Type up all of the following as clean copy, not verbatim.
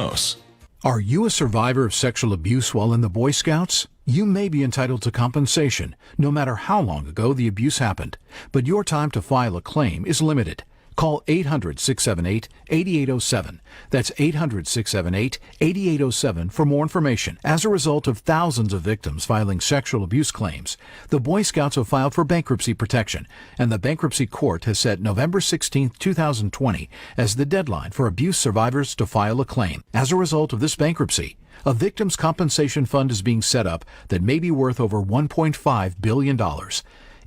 knows. Are you a survivor of sexual abuse while in the Boy Scouts? You may be entitled to compensation, no matter how long ago the abuse happened. But your time to file a claim is limited. Call 800-678-8807. That's 800-678-8807 for more information. As a result of thousands of victims filing sexual abuse claims, the Boy Scouts have filed for bankruptcy protection, and the bankruptcy court has set November 16, 2020 as the deadline for abuse survivors to file a claim. As a result of this bankruptcy, a victims' compensation fund is being set up that may be worth over $1.5 billion.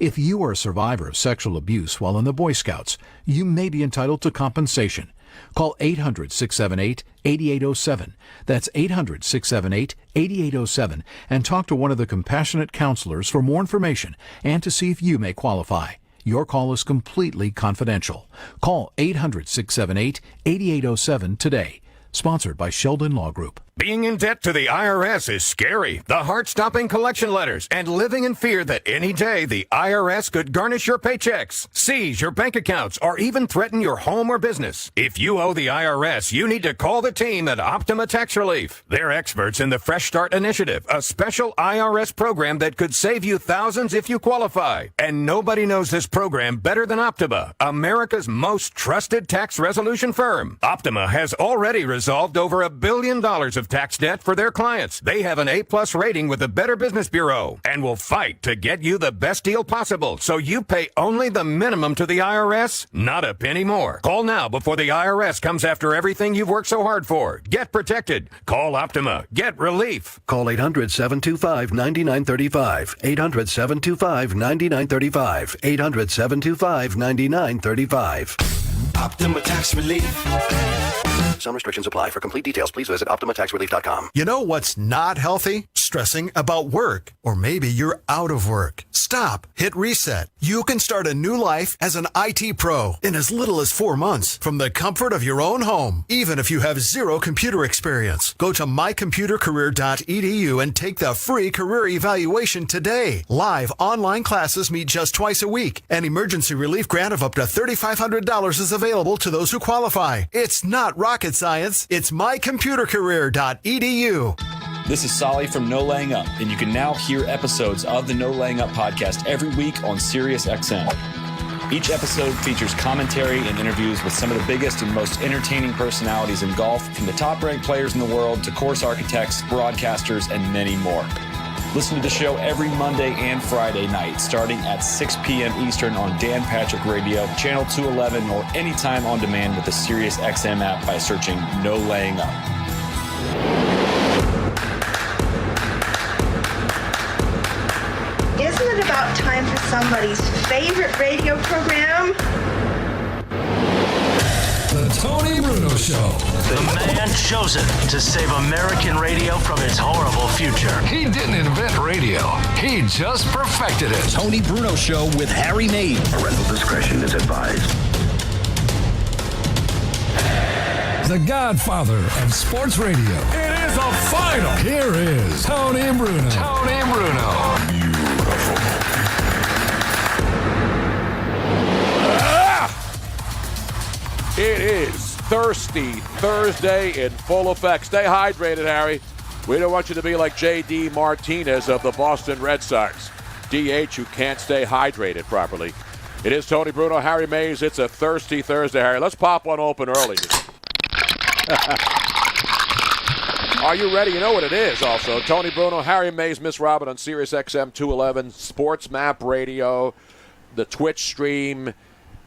If you are a survivor of sexual abuse while in the Boy Scouts, you may be entitled to compensation. Call 800-678-8807. That's 800-678-8807 and talk to one of the compassionate counselors for more information and to see if you may qualify. Your call is completely confidential. Call 800-678-8807 today. Sponsored by Sheldon Law Group. Being in debt to the IRS is scary. The heart-stopping collection letters and living in fear that any day the IRS could garnish your paychecks, seize your bank accounts, or even threaten your home or business. If you owe the IRS, you need to call the team at Optima Tax Relief. They're experts in the Fresh Start Initiative, a special IRS program that could save you thousands if you qualify. And nobody knows this program better than Optima, America's most trusted tax resolution firm. Optima has already resolved over $1 billion of tax debt for their clients. They have an A+ rating with the Better Business Bureau and will fight to get you the best deal possible so you pay only the minimum to the IRS, not a penny more. Call now before the IRS comes after everything you've worked so hard for. Get protected. Call Optima. Get relief. Call 800-725-9935. 800-725-9935. 800-725-9935. Optima Tax Relief. Some restrictions apply. For complete details, please visit OptimaTaxRelief.com. You know what's not healthy? Stressing about work. Or maybe you're out of work. Stop. Hit reset. You can start a new life as an IT pro in as little as 4 months from the comfort of your own home, even if you have zero computer experience. Go to mycomputercareer.edu and take the free career evaluation today. Live online classes meet just twice a week. An emergency relief grant of up to $3,500 is available to those who qualify. It's not rocket science. It's mycomputercareer.edu. This is Solly from No Laying Up, and you can now hear episodes of the No Laying Up podcast every week on SiriusXM. Each episode features commentary and interviews with some of the biggest and most entertaining personalities in golf, from the top-ranked players in the world to course architects, broadcasters, and many more. Listen to the show every Monday and Friday night, starting at 6 p.m. Eastern on Dan Patrick Radio, Channel 211, or anytime on demand with the SiriusXM app by searching No Laying Up. Isn't it about time for somebody's favorite radio program? The Tony Bruno Show. The man chosen to save American radio from its horrible future. He didn't invent radio. He just perfected it. Tony Bruno Show with Harry Mays. Parental discretion is advised. The godfather of sports radio. It is a final. Here is Tony Bruno. Tony Bruno. It is Thirsty Thursday in full effect. Stay hydrated, Harry. We don't want you to be like J.D. Martinez of the Boston Red Sox. DH who can't stay hydrated properly. It is Tony Bruno, Harry Mays. It's a Thirsty Thursday, Harry. Let's pop one open early. Are you ready? You know what it is also. Tony Bruno, Harry Mays, Miss Robin on SiriusXM 211, Sports Map Radio, the Twitch stream.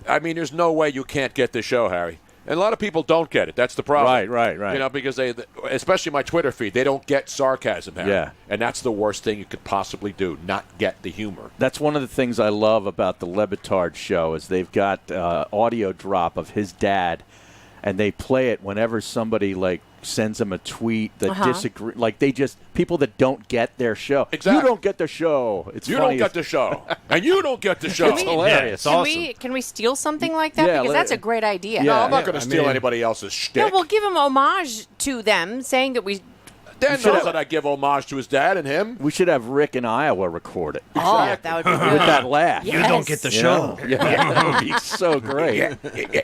I mean, there's no way you can't get this show, Harry. And a lot of people don't get it. That's the problem. Right. You know, because they, especially my Twitter feed, they don't get sarcasm, Harry. Yeah. And that's the worst thing you could possibly do, not get the humor. That's one of the things I love about the Le Batard show is they've got audio drop of his dad, and they play it whenever somebody, like, sends him a tweet that disagree. Like, they just, people that don't get their show. Exactly. You don't get the show. It's you funny. don't get the show. And you don't get the show. It's hilarious. Awesome. Can we steal something like that? Because that's a great idea. No, I'm not going to steal anybody else's shtick. No, we'll give him homage to them, saying that we Dan knows that I give homage to his dad and him. We should have Rick in Iowa record it. Oh, that would be good. With that laugh. Yes. You don't get the show. Yeah, that would be so great.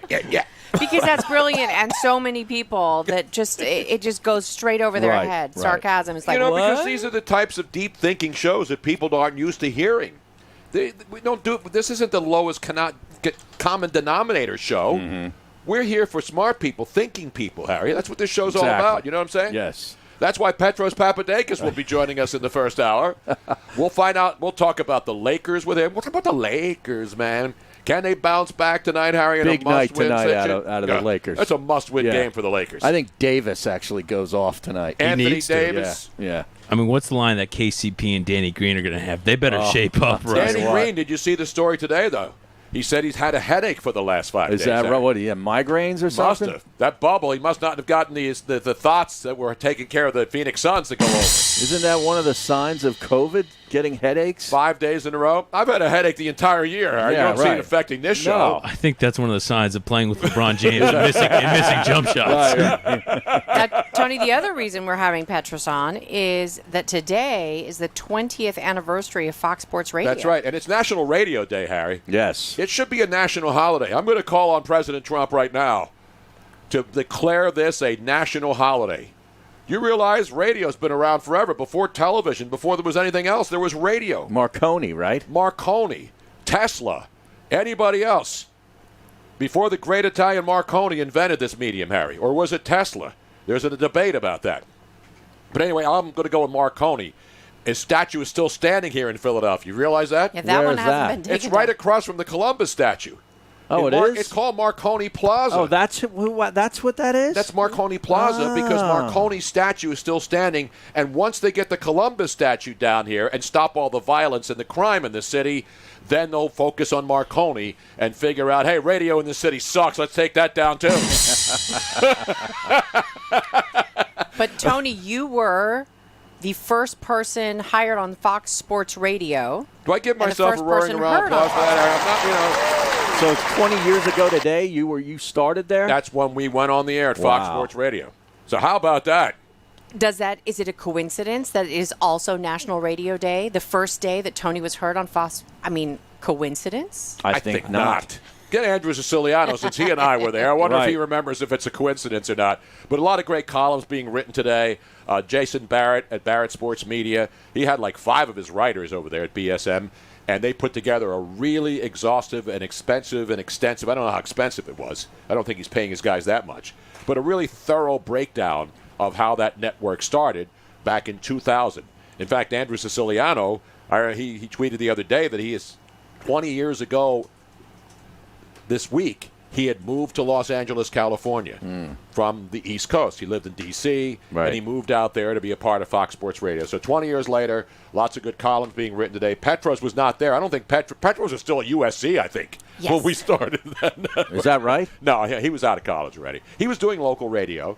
Yeah. Because that's brilliant, and so many people that just it just goes straight over their head. Right. Sarcasm is like, what? Because these are the types of deep thinking shows that people aren't used to hearing. We don't do. This isn't the lowest common denominator show. Mm-hmm. We're here for smart people, thinking people, Harry. That's what this show's all about. You know what I'm saying? Yes. That's why Petros Papadakis will be joining us in the first hour. We'll find out. We'll talk about the Lakers with him. We'll talk about the Lakers, man. Can they bounce back tonight, Harry? Big night tonight situation? out of the Lakers. That's a must-win game for the Lakers. I think Davis actually goes off tonight. Anthony Davis. Yeah. I mean, what's the line that KCP and Danny Green are going to have? They better shape up. Right? Danny Green, did you see the story today, though? He said he's had a headache for the last 5 days. Is that right? What, he had migraines or something? Must have. That bubble, he must not have gotten the thoughts that were taking care of the Phoenix Suns to go over. Isn't that one of the signs of COVID, getting headaches? 5 days in a row? I've had a headache the entire year. You don't see it affecting this show. I think that's one of the signs of playing with LeBron James and missing jump shots. Now, Tony, the other reason we're having Petros on is that today is the 20th anniversary of Fox Sports Radio. That's right, and it's National Radio Day, Harry. Yes. It should be a national holiday. I'm going to call on President Trump right now to declare this a national holiday. You realize radio's been around forever. Before television, before there was anything else, there was radio. Marconi, right? Marconi, Tesla, anybody else. Before the great Italian Marconi invented this medium, Harry. Or was it Tesla? There's a debate about that. But anyway, I'm going to go with Marconi. His statue is still standing here in Philadelphia. You realize that? Yeah, that one hasn't been taken It's right across from the Columbus statue. Oh, it is? It's called Marconi Plaza. Oh, that's what that is? That's Marconi Plaza because Marconi's statue is still standing. And once they get the Columbus statue down here and stop all the violence and the crime in the city, then they'll focus on Marconi and figure out, hey, radio in the city sucks. Let's take that down, too. But, Tony, you were the first person hired on Fox Sports Radio. Do I give myself a roaring around applause for that? So it's 20 years ago today you started there? That's when we went on the air at Fox Sports Radio. So how about that? Is it a coincidence that it is also National Radio Day, the first day that Tony was heard on Fox? I mean, coincidence? I think not. Get Andrew Siciliano, since he and I were there. I wonder if he remembers if it's a coincidence or not. But a lot of great columns being written today. Jason Barrett at Barrett Sports Media, he had like 5 of his writers over there at BSM, and they put together a really exhaustive and expensive and extensive, I don't know how expensive it was. I don't think he's paying his guys that much. But a really thorough breakdown of how that network started back in 2000. In fact, Andrew Siciliano, he tweeted the other day that he is 20 years ago this week, he had moved to Los Angeles, California from the East Coast. He lived in D.C., and he moved out there to be a part of Fox Sports Radio. So 20 years later, lots of good columns being written today. Petros was not there. I don't think Petros was still at USC, I think, when we started that network. Is that right? No, he was out of college already. He was doing local radio,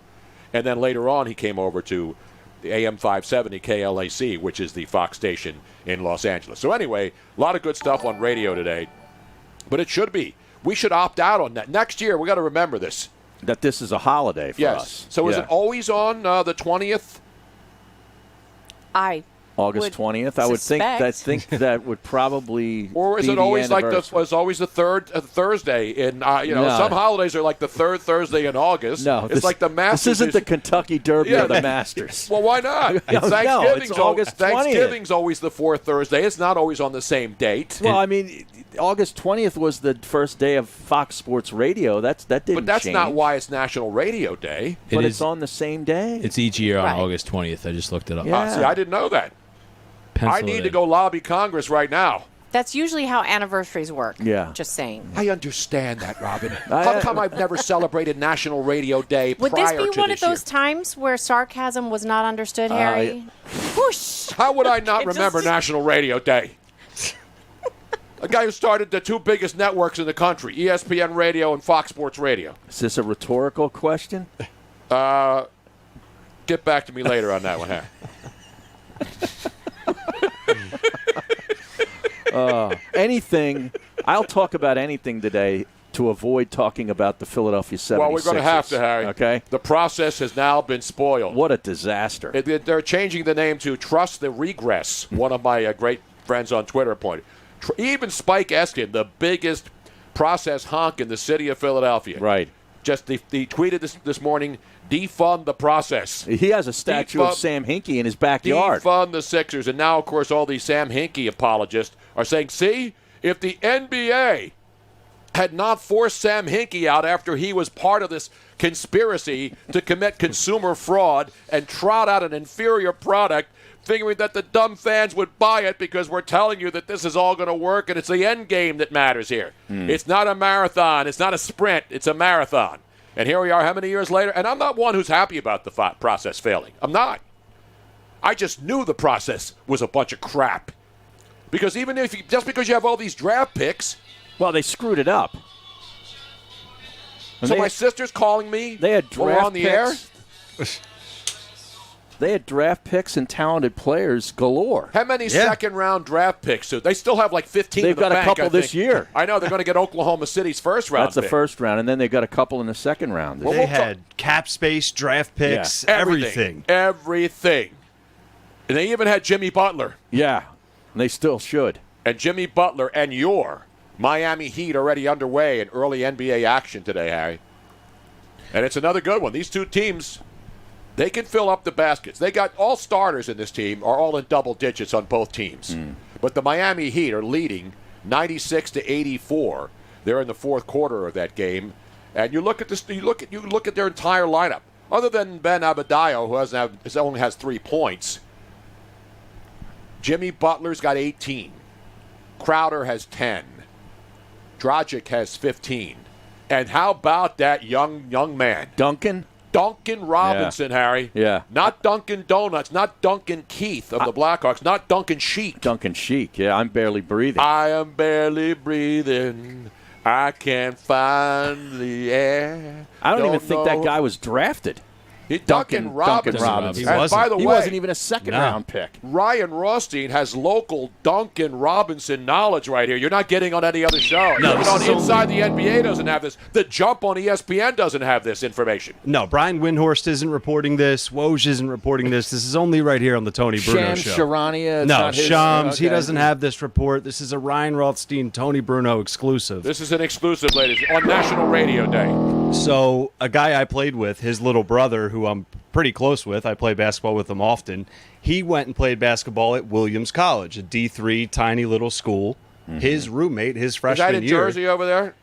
and then later on he came over to the AM 570 KLAC, which is the Fox station in Los Angeles. So anyway, a lot of good stuff on radio today, but it should be. We should opt out on that. Next year, we got to remember this. That this is a holiday for us. So is it always on the 20th? August 20th. I would think that would probably. Or is be it always the third Thursday in some holidays are like the third Thursday in August. No, it's like the Masters. This isn't the Kentucky Derby or the Masters. Well, why not? It's August 20th. Thanksgiving's always the fourth Thursday. It's not always on the same date. Well, I mean, August 20th was the first day of Fox Sports Radio. That didn't change. But that's not why it's National Radio Day. But it's on the same day. It's each year on August 20th. I just looked it up. Yeah. See, I didn't know that. I need to go lobby Congress right now. That's usually how anniversaries work. Yeah. Just saying. I understand that, Robin. How come I've never celebrated National Radio Day Would prior this to be this one of those year? times where sarcasm was not understood, Harry? Whoosh! How would I not remember National Radio Day? A guy who started the 2 biggest networks in the country, ESPN Radio and Fox Sports Radio. Is this a rhetorical question? Get back to me later on that one, Harry. Anything. I'll talk about anything today to avoid talking about the Philadelphia 76ers. Well, we're going to have to, Harry. Okay. The process has now been spoiled. What a disaster. They're changing the name to Trust the Regress. One of my great friends on Twitter pointed. Even Spike Eskin, the biggest process honk in the city of Philadelphia. Right. Just he tweeted this morning, defund the process. He has a statue of Sam Hinkie in his backyard. Defund the Sixers. And now, of course, all these Sam Hinkie apologists are saying, see, if the NBA had not forced Sam Hinkie out after he was part of this conspiracy to commit consumer fraud and trot out an inferior product, figuring that the dumb fans would buy it because we're telling you that this is all going to work and it's the end game that matters here. It's not a marathon. It's not a sprint. It's a marathon. And here we are how many years later? And I'm not one who's happy about the process failing. I'm not. I just knew the process was a bunch of crap. Because even just because you have all these draft picks. Well, they screwed it up. So my sister's calling me. They had draft on the air. They had draft picks and talented players galore. How many second-round draft picks? They still have like 15 They've in the got bank, a couple this year. I know. They're going to get Oklahoma City's first round. That's the first round, and then they've got a couple in the second round. They had cap space, draft picks, everything. Everything. And they even had Jimmy Butler. Yeah, and they still should. And Jimmy Butler and your Miami Heat already underway in early NBA action today, Harry. And it's another good one. These two teams, they can fill up the baskets. They got all starters in this team are all in double digits on both teams. But the Miami Heat are leading 96-84. They're in the fourth quarter of that game. And you look at this. You look at their entire lineup. Other than Ben Adebayo, who only has 3 points. Jimmy Butler's got 18. Crowder has 10. Dragic has 15. And how about that young man? Duncan Robinson, Harry. Yeah. Not Dunkin' Donuts, not Duncan Keith of the Blackhawks, not Duncan Sheik. Duncan Sheik, yeah, I'm barely breathing. I am barely breathing. I can't find the air. I don't even think that guy was drafted. Duncan Robinson. He And by the way, wasn't even a second-round pick. Ryan Rothstein has local Duncan Robinson knowledge right here. You're not getting on any other show. No, Inside the NBA doesn't have this. The Jump on ESPN doesn't have this information. No, Brian Windhorst isn't reporting this. Woj isn't reporting this. This is only right here on the Tony Bruno Show. Sharania. No, Shams. Okay. He doesn't have this report. This is a Ryan Rothstein, Tony Bruno exclusive. This is an exclusive, ladies, on National Radio Day. So a guy I played with, his little brother, who I'm pretty close with, I play basketball with him often, he went and played basketball at Williams College, a D3 tiny little school. His roommate, his freshman year. Is that in Jersey over there?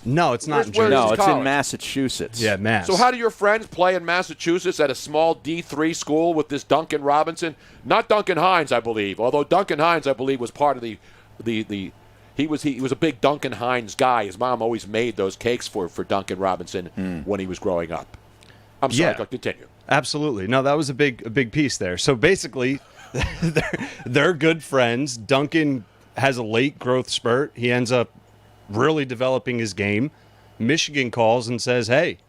No, it's not in Jersey. No, it's in Massachusetts. Yeah, Mass. So how do your friends play in Massachusetts at a small D3 school with this Duncan Robinson? Not Duncan Hines, I believe. Although Duncan Hines, I believe, was part of the he was a big Duncan Hines guy. His mom always made those cakes for Duncan Robinson when he was growing up. I'm sorry, continue. Absolutely. No, that was a big piece there. So basically, they're good friends. Duncan has a late growth spurt. He ends up really developing his game. Michigan calls and says, hey,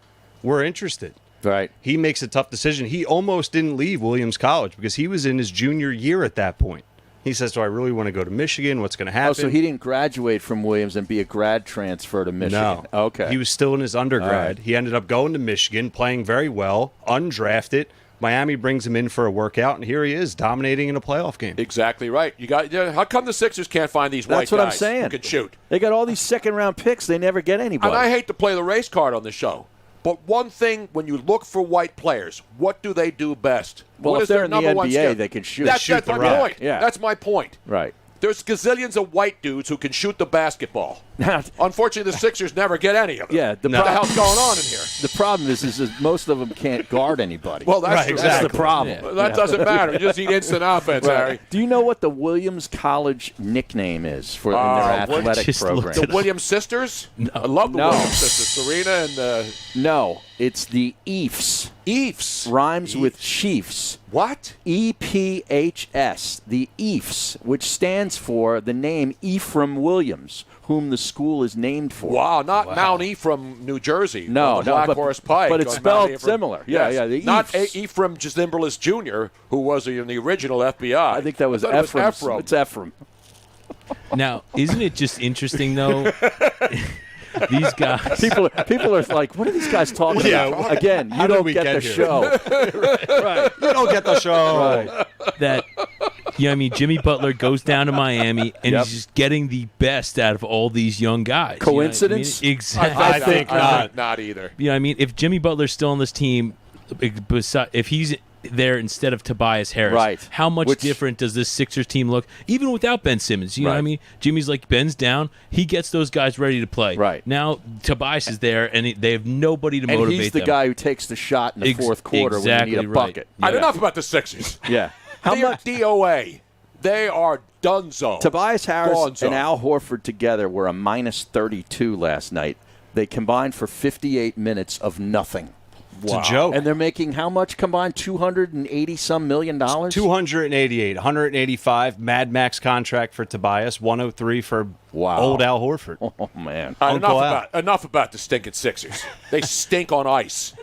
we're interested. Right. He makes a tough decision. He almost didn't leave Williams College because he was in his junior year at that point. He says, do I really want to go to Michigan? What's going to happen? Oh, so he didn't graduate from Williams and be a grad transfer to Michigan. No. Okay. He was still in his undergrad. Right. He ended up going to Michigan, playing very well, undrafted. Miami brings him in for a workout, and here he is, dominating in a playoff game. Exactly right. How come the Sixers can't find these white guys? That's what I'm saying. Who can shoot? They got all these second-round picks. They never get anybody. And I hate to play the race card on the show, but one thing, when you look for white players, what do they do best? Well, what if they're in the NBA, they can shoot. That's my point. Yeah. That's my point. Right. There's gazillions of white dudes who can shoot the basketball. Unfortunately, the Sixers never get any of them. Yeah, what the hell's going on in here? The problem is most of them can't guard anybody. Well, that's right, that's the problem. Yeah. Well, that doesn't matter. You just need instant offense, Harry. Do you know what the Williams College nickname is for in their athletic program? The Williams sisters? No. I love the Williams sisters. Serena and... No, it's the Ephs. Ephs? Rhymes with Chiefs. What? EPHS. The Ephs, which stands for the name Ephraim Williams, whom the school is named for. Wow, not Mount Ephraim, New Jersey. No, Black Horse Pike. But it's spelled similar. Yes. Yeah, the not Ephs. Ephraim Zimbalist Jr., who was in the original FBI. I think that was Ephraim. It's Ephraim. Now, isn't it just interesting, though? These guys. People are like, what are these guys talking about? Again, you don't get the show. Right. You don't get the show. Right. That, I mean, Jimmy Butler goes down to Miami, and he's just getting the best out of all these young guys. Coincidence? You know what I mean? Exactly. I think not. Not either. Yeah, I mean, if Jimmy Butler's still on this team, if he's there instead of Tobias Harris, right? How much different does this Sixers team look, even without Ben Simmons? You know what I mean? Jimmy's like, Ben's down. He gets those guys ready to play. Right. Now, Tobias is there, and they have nobody to motivate them. And he's the guy who takes the shot in the fourth quarter when you need a bucket. Right. Enough about the Sixers. Yeah. How much DOA? They are donezo. Tobias Harris Gonzo. and Al Horford together were a minus 32 last night. They combined for 58 minutes of nothing. It's a joke. And they're making how much combined? $280-some million? 288, 185 Mad Max contract for Tobias, 103 for old Al Horford. Oh, man. Enough about the stinking Sixers. They stink on ice.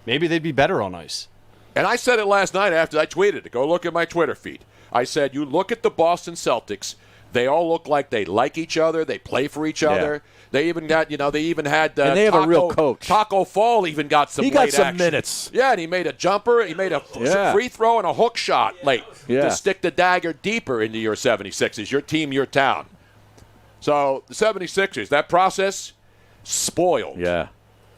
Maybe they'd be better on ice. And I said it last night after I tweeted it. Go look at my Twitter feed. I said, you look at the Boston Celtics, they all look like they like each other. They play for each other. They even got, and they have a real coach. Taco Fall even got some. He got late some action. minutes. Yeah, and he made a jumper. He made a free throw and a hook shot late to stick the dagger deeper into your 76ers, your team, your town. So the 76ers, that process spoiled. Yeah.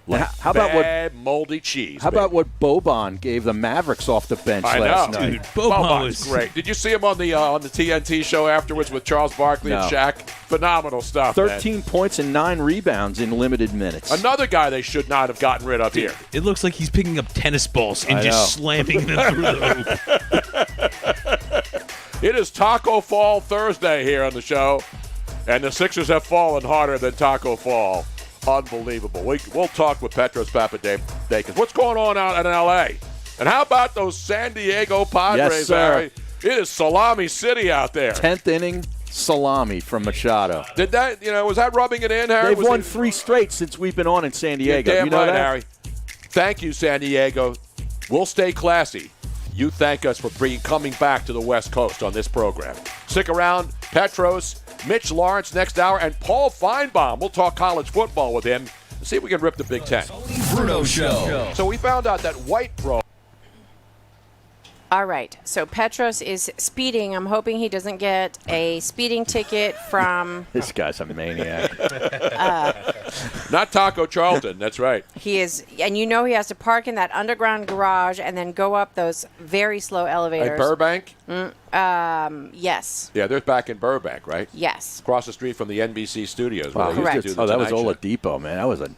Like how about bad moldy cheese? How about what Boban gave the Mavericks off the bench last night? Dude, Boban was great. Did you see him on the TNT show afterwards with Charles Barkley and Shaq? Phenomenal stuff. 13 points and 9 rebounds in limited minutes. Another guy they should not have gotten rid of here. It looks like he's picking up tennis balls and just slamming them through the hoop. It is Taco Fall Thursday here on the show, and the Sixers have fallen harder than Taco Fall. Unbelievable. We'll talk with Petros Papadakis. What's going on out in L.A.? And how about those San Diego Padres, Yes, sir. Harry? It is Salami City out there. 10th inning salami from Machado. Did that, was that rubbing it in, Harry? They've won 3 straight since we've been on in San Diego. You're damn you know right, that? Harry. Thank you, San Diego. We'll stay classy. You thank us for coming back to the West Coast on this program. Stick around. Petros, Mitch Lawrence next hour, and Paul Finebaum. We'll talk college football with him and see if we can rip the Big Ten. Bruno Show. So we found out that White Pro. All right. So Petros is speeding. I'm hoping he doesn't get a speeding ticket from. This guy's a maniac. Not Taco Charlton. That's right. He is, and he has to park in that underground garage and then go up those very slow elevators. At Burbank? Yes. Yeah, they're back in Burbank, right? Yes. Across the street from the NBC studios. Wow. Correct. That was Oladipo, man. That was a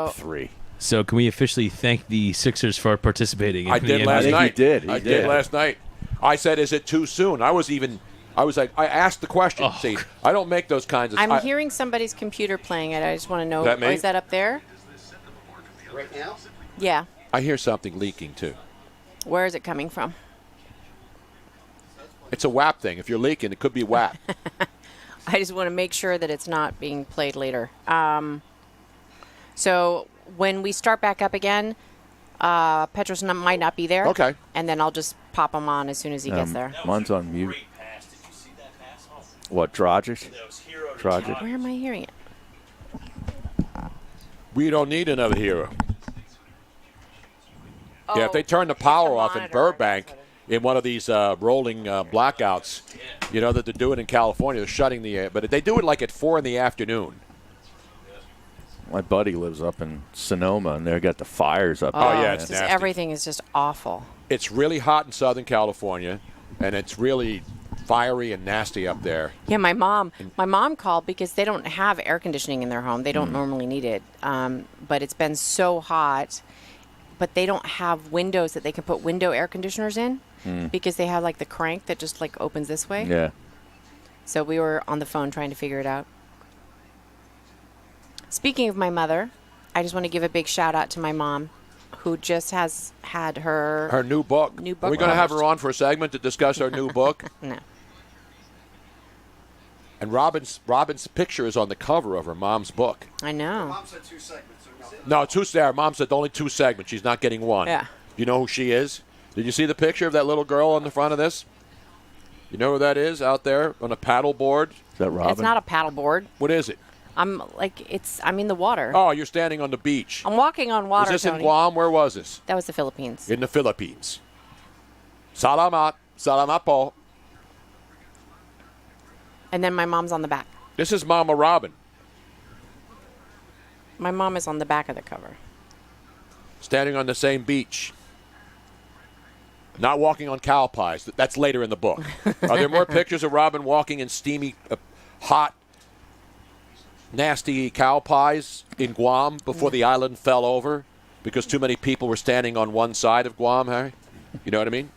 deep 3. So can we officially thank the Sixers for participating? I did last night. I think you did. I did last night. I said, is it too soon? I was like, I asked the question. See, I don't make those kinds of... I'm hearing somebody's computer playing it. I just want to know. That me? Is that up there? Right now? Yeah. I hear something leaking, too. Where is it coming from? It's a WAP thing. If you're leaking, it could be WAP. I just want to make sure that it's not being played later. So when we start back up again, Petros might not be there. Okay. And then I'll just pop him on as soon as he gets there. Mine's on mute. What, Dragic? Dragic. Where am I hearing it? We don't need another hero. Yeah, if they turn the power off in Burbank in one of these rolling blackouts, that they're doing in California, they're shutting the but they do it like at 4 in the afternoon. My buddy lives up in Sonoma, and they got the fires up there. Oh, yeah, it's nasty. Everything is just awful. It's really hot in Southern California, and it's really fiery and nasty up there. Yeah, my mom called because they don't have air conditioning in their home. They don't normally need it, but it's been so hot. But they don't have windows that they can put window air conditioners in because they have like the crank that just like opens this way. Yeah. So we were on the phone trying to figure it out. Speaking of my mother, I just want to give a big shout out to my mom, who just has had her new book. Are we going to have her on for a segment to discuss her new book? No. And Robin's picture is on the cover of her mom's book. I know. Mom said 2 segments. No, 2 there. Mom said only 2 segments. She's not getting 1. Yeah. You know who she is? Did you see the picture of that little girl on the front of this? You know who that is out there on a paddle board? Is that Robin? It's not a paddleboard. What is it? I'm in the water. Oh, you're standing on the beach. I'm walking on water, Was this Tony. in Guam? Where was this? That was the Philippines. In the Philippines. Salamat. Salamat po. And then my mom's on the back. This is Mama Robin. My mom is on the back of the cover. Standing on the same beach. Not walking on cow pies. That's later in the book. Are there more pictures of Robin walking in steamy, hot, nasty cow pies in Guam before the island fell over because too many people were standing on one side of Guam, Harry? You know what I mean?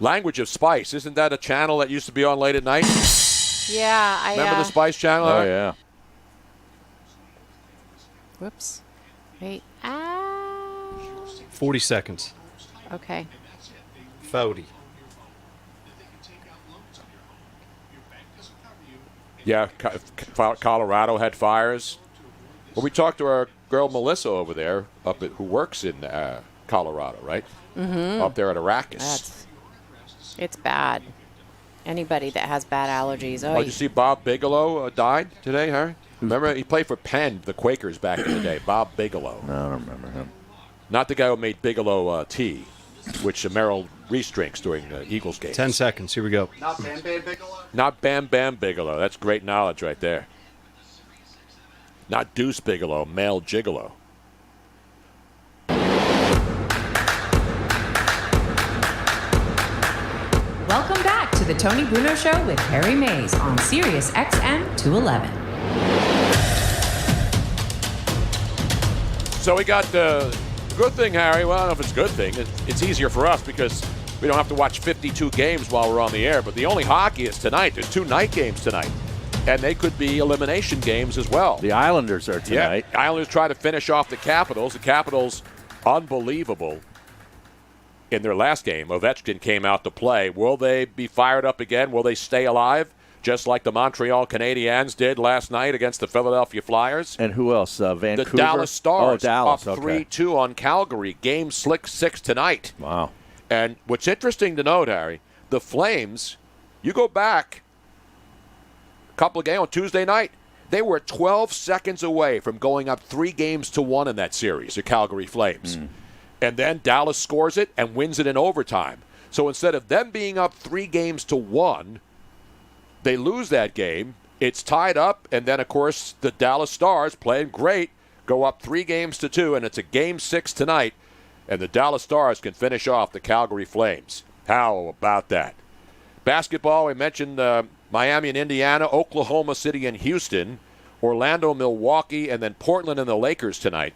Language of Spice. Isn't that a channel that used to be on late at night? Yeah. Remember the Spice channel? Oh, Harry? yeah. Whoops. Wait. 40 seconds. Okay. 40. Yeah, Colorado had fires. Well, we talked to our girl Melissa over there, who works in Colorado, right? Mm-hmm. Up there at Arrakis. It's bad. Anybody that has bad allergies. Oh, did you see Bob Bigelow died today, Harry? Remember, he played for Penn, the Quakers, back in the day. Bob Bigelow. No, I don't remember him. Not the guy who made Bigelow tea, which Merrill Reese drinks during the Eagles games. 10 seconds. Here we go. Not Bam Bam Bigelow? Not Bam Bam Bigelow. That's great knowledge right there. Not Deuce Bigelow, male gigolo. Welcome back to the Tony Bruno Show with Harry Mays on SiriusXM 211. So we got the good thing, Harry. Well, I don't know if it's a good thing. It's easier for us because we don't have to watch 52 games while we're on the air. But the only hockey is tonight. There's 2 night games tonight. And they could be elimination games as well. The Islanders are tonight. Yeah, Islanders try to finish off the Capitals. The Capitals, unbelievable. In their last game, Ovechkin came out to play. Will they be fired up again? Will they stay alive? Just like the Montreal Canadiens did last night against the Philadelphia Flyers. And who else? Vancouver? The Dallas Stars. Oh, Dallas. Up Okay. 3-2 on Calgary. Game 6 tonight. Wow. And what's interesting to note, Harry, the Flames, you go back a couple of games on Tuesday night, they were 12 seconds away from going up 3-1 in that series, the Calgary Flames. And then Dallas scores it and wins it in overtime. So instead of them being up 3-1, they lose that game. It's tied up, and then, of course, the Dallas Stars, playing great, go up 3-2, and it's a Game 6 tonight, and the Dallas Stars can finish off the Calgary Flames. How about that? Basketball, we mentioned Miami and Indiana, Oklahoma City and Houston, Orlando, Milwaukee, and then Portland and the Lakers tonight.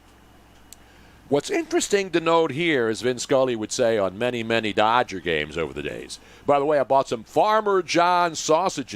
What's interesting to note here, as Vin Scully would say on many, many Dodger games over the days. By the way, I bought some Farmer John sausages